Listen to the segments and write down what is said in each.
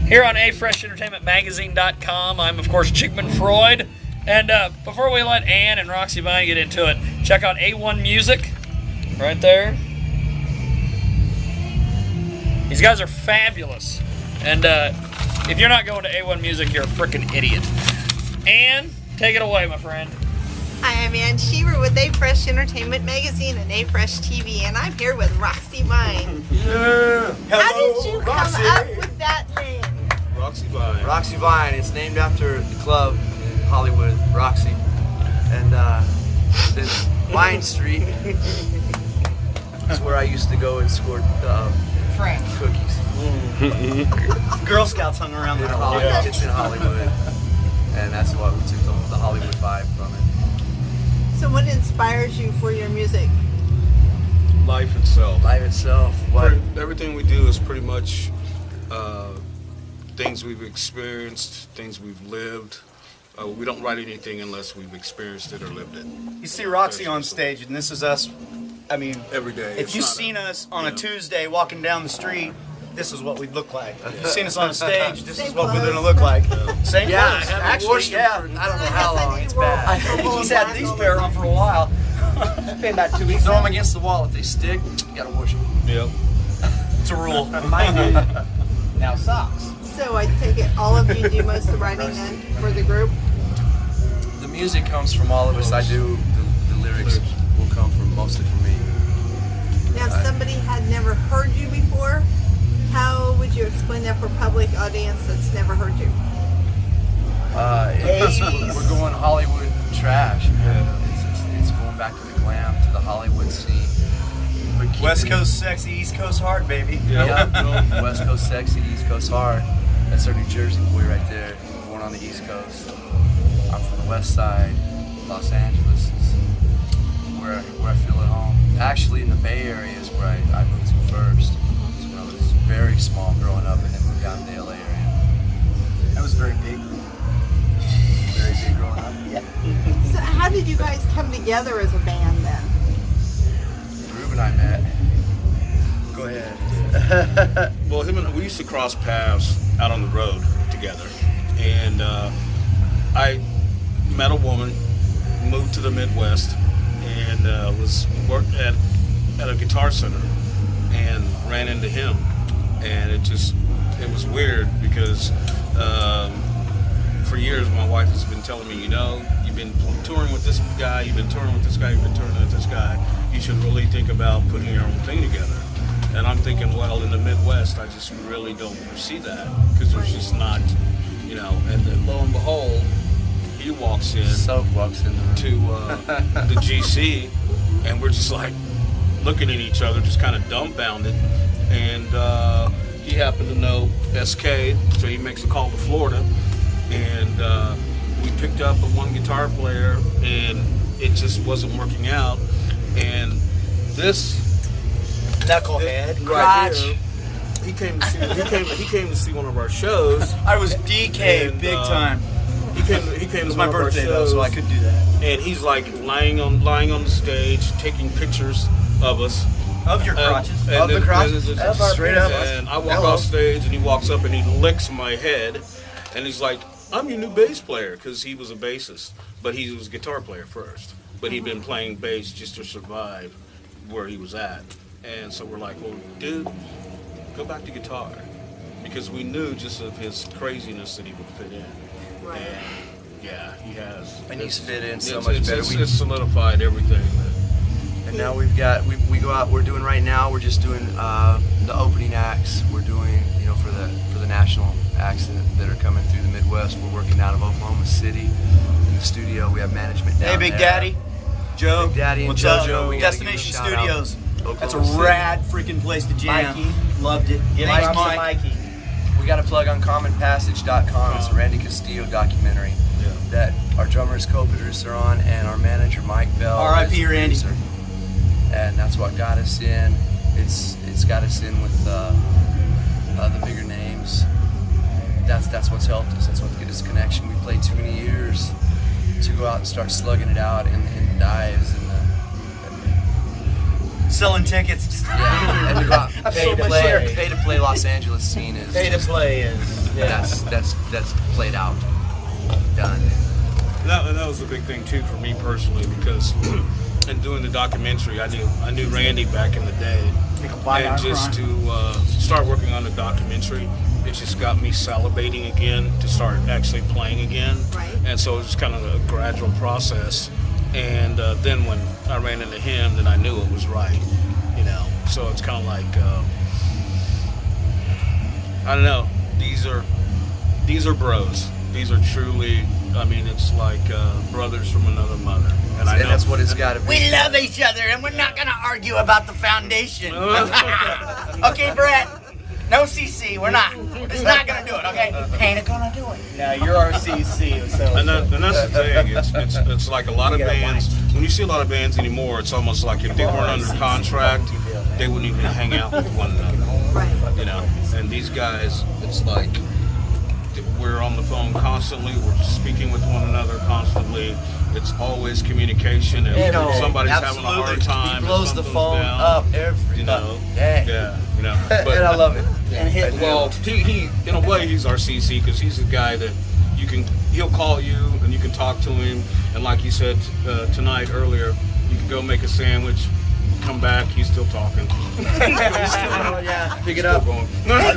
here on afreshentertainmentmagazine.com. I'm, of course, Chickman Freud. And before we let Ann and Roxxie Vine get into it, check out A1 Music right there. These guys are fabulous. And if you're not going to A1 Music, you're a freaking idiot. Ann, take it away, my friend. Hi, I'm Ann Shearer with A Fresh Entertainment Magazine and A Fresh TV, and I'm here with Roxxie Vine. Yeah. How Hello, did you Roxxie. come up with that name? Roxxie Vine. Roxxie Vine. It's named after the club in Hollywood, Roxxie, and this Vine Street is where I used to go and score cookies. Girl Scouts hung around there. Yeah. It's in Hollywood, and that's why we took the Hollywood vibe from it. So what inspires you for your music? Life itself. Life itself. What? Everything we do is pretty much things we've experienced, things we've lived. We don't write anything unless we've experienced it or lived it. You see Roxxie on stage, and this is us. I mean, Every day. if you've seen us on a Tuesday walking down the street, this is what we'd look like. If you've seen us on a stage, this is what we're going to look like. Same Yeah, clothes. I haven't Actually, washed them yeah. for, I don't know how long. It's bad. He's had these pair on for a while. It's been about 2 weeks. Throw them against the wall. If they stick, you gotta wash them. Yep. It's a rule. Now socks. So I take it all of you do most of the writing then for the group? The music comes from all of us. I do. The lyrics will come from mostly from me. Now if somebody had never heard you before, how would you explain that for public audience that's never heard you? We're going Hollywood trash. It's going back to the glam, to the Hollywood scene. West Coast sexy, East Coast hard, baby. Yeah. West Coast sexy, East Coast hard. That's our New Jersey boy right there. Born on the East Coast. I'm from the West Side. Los Angeles is where I feel at home. Actually, in the Bay Area is where I moved to first. So when I was very small growing up, and then moved down to the LA area. That was very big. Very big growing up. Yeah. So how did you guys come together as a band then? Groove and I met. Go ahead. Well, we used to cross paths out on the road together, and I met a woman, moved to the Midwest, and was worked at a guitar center, and ran into him, and it was weird because for years my wife has been telling me, you know, you've been touring with this guy, you've been touring with this guy, you've been touring with this guy, you should really think about putting your own thing together. And I'm thinking, well, in the Midwest, I just really don't foresee that because there's just not, you know. And then lo and behold, he walks in Soap walks in to the GC, and we're just like looking at each other, just kind of dumbfounded. And he happened to know SK, so he makes a call to Florida, and we picked up a one guitar player, and it just wasn't working out. And this Knucklehead. right here, he came to see one of our shows. I was DK And, big time. He came It to was one my of our birthday though, shows, so I could do that. and he's like lying on the stage, taking pictures of us. Of your crotches. And Of the then- crotches? and- Of our straight up. And I walk Hello. off stage, and he walks up and he licks my head, and he's like, "I'm your new bass player," because he was a bassist, but he was a guitar player first. But he'd been playing bass just to survive where he was at. And so we're like, well, dude, go back to guitar. Because we knew just of his craziness that he would fit in. Right. And yeah, he has. And he's fit in so It's- much it's- better. It's solidified everything. And now we go out. We're doing right now. We're just doing the opening acts. We're doing, you know, for the national acts that are coming through the Midwest. We're working out of Oklahoma City in the studio. We have management down Hey, Big there. Daddy. Joe. Big Daddy and What's JoJo, up? we gotta Destination give them a shout Studios. out. That's a Oklahoma City. rad freaking place to jam. Mikey. Loved it. Get Thanks, Mike. Mike. Mikey. We got a plug on commonpassage.com. It's a Randy Castillo documentary that our drummer is co-producer on, and our manager Mike Bell R.I.P. is the Randy. producer. And that's what got us in. It's got us in with the bigger names. That's what's helped us. That's what get us connection. We played too many years to go out and start slugging it out in the dives and selling tickets. Yeah, and to go out, Pay to pay to play Los Angeles scene is Pay to play is. Yeah. that's played out, done. That was a big thing too for me personally, because in doing the documentary, I knew Randy back in the day, and just to start working on the documentary, it just got me salivating again to start actually playing again. Right. And so it was kind of a gradual process. And then when I ran into him, then I knew it was right, you know. So it's kind of like, I don't know. These are bros. These are truly. I mean, it's like brothers from another mother. And I know that's what it's got to be. We love each other, and we're not gonna argue about the foundation. Okay, Brett. No CC. We're not. We're just not gonna do it. Okay. Ain't gonna do it. Now you're our CC. So. And that's the thing. It's like a lot of bands. When you see a lot of bands anymore, it's almost like if they weren't under contract, they wouldn't even hang out with one another. Right. You know. And these guys, it's like we're on the phone constantly. We're speaking with one another constantly. It's always communication. And if somebody's having a hard time, He blows the phone up every day. Yeah, you know. But, And I love it. And hit well, he in a way he's our CC because he's the guy that he'll call you and you can talk to him, and like you said tonight earlier, you can go make a sandwich, come back, he's still talking. Yeah. Pick it up. Going, Well,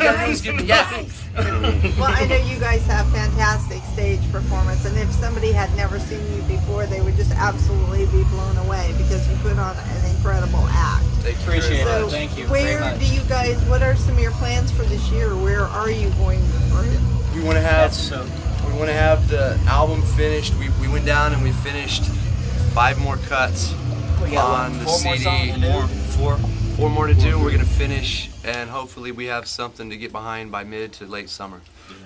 I know you guys have fantastic stage performance, and if somebody had never seen you before, they would just absolutely be blown away because you put on an incredible act. Appreciate So, it. Thank you very where much. do you guys? What are some of your plans for this year? Where are you going? We want to have That's so. we want to have the album finished. We went down and we finished 5 more cuts We got on the 4 more CD. songs to do. Four more to do. We're gonna finish, and hopefully we have something to get behind by mid to late summer.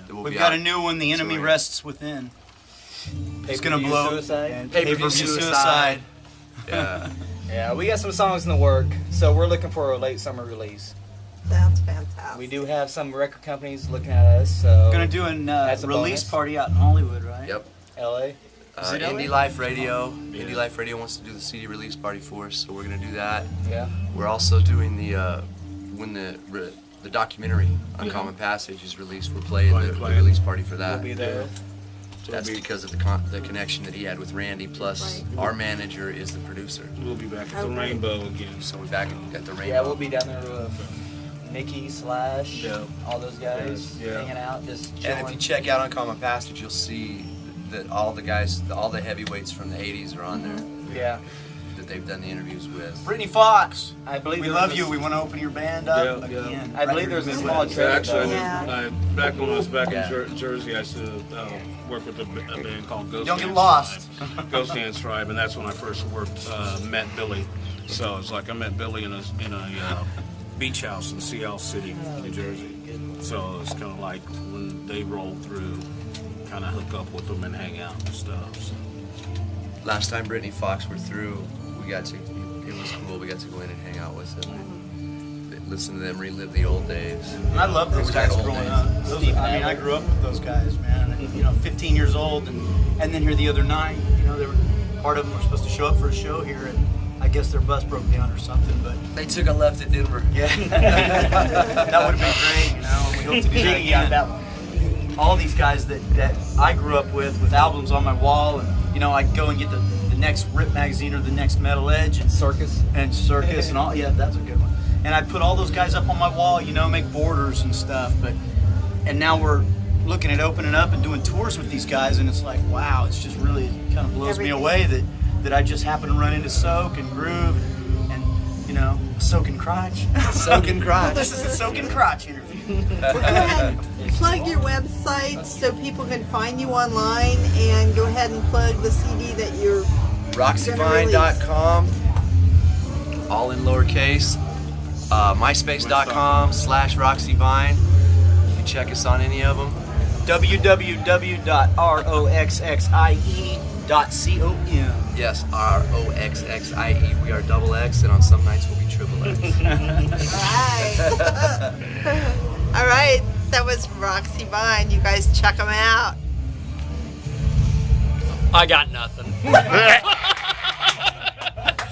That will We've be got out. a new one. The enemy Touring. rests within. It's gonna Pay-per-view blow. Suicide. And Pay-per-view suicide. Yeah. Yeah, we got some songs in the work, so we're looking for a late summer release. That's fantastic. We do have some record companies looking at us, so We're gonna do a That's a release bonus. party out in Hollywood, right? Yep. LA. Is it Indie LA? Life Radio. Indie Life Radio wants to do the CD release party for us, so we're gonna do that. Yeah. We're also doing the when the documentary Uncommon Passage is released. We're playing the release party for that. We'll be there. That's because of the connection that he had with Randy. Plus, our manager is the producer, we'll be back at the Okay. Rainbow again. so we're back at the Rainbow. Yeah, we'll be down there with Mickey, Slash, Yeah. all those guys Yeah. hanging out, just chilling. And if you check out Uncommon Passage, you'll see that all the guys, all the heavyweights from the '80s are on there yeah, that they've done the interviews with. Brittany Fox. I believe We there love was you. a- We want to open your band up Yeah, yeah. again. I believe there's a small Yeah, trailer. actually, Yeah. back when I was back Yeah. in Jersey, I used to work with a band called Ghost Don't get Hand lost. Tribe. Ghost Hand Tribe, and that's when I first met Billy. So it's like I met Billy in a beach house in Sea City, New Jersey. So it's kind of like when they roll through, kind of hook up with them and hang out and stuff. So. Last time Brittany Fox were through, it was cool. We got to go in and hang out with them and listen to them relive the old days. I love those Retired guys old growing days. up. I mean, I grew up with those guys, man. And, 15 years old, and then here the other night, they were part of them were supposed to show up for a show here, and I guess their bus broke down or something. But They took a left at Denver. yeah, that would have been great. We hope to do that again. All these guys that I grew up with albums on my wall, and I'd go and get the next Rip magazine or the next Metal Edge and Circus. and all. Yeah, that's a good one. And I put all those guys up on my wall, make borders and stuff. And now we're looking at opening up and doing tours with these guys, and it's like, wow, it's just really kind of blows me away that I just happen to run into Soak and Groove and Soak and Crotch. Soak and Crotch. This is the Soak and Crotch interview. Well, go ahead, plug your website so people can find you online, and go ahead and plug the CD that you're. Roxxivine.com, all in lowercase. MySpace.com/RoxxieVine. You can check us on any of them. www.roxxie.com. Yes, ROXXIE. We are double X, and on some nights we'll be triple X. All right. All right. That was Roxxie Vine. You guys check them out. I got nothing.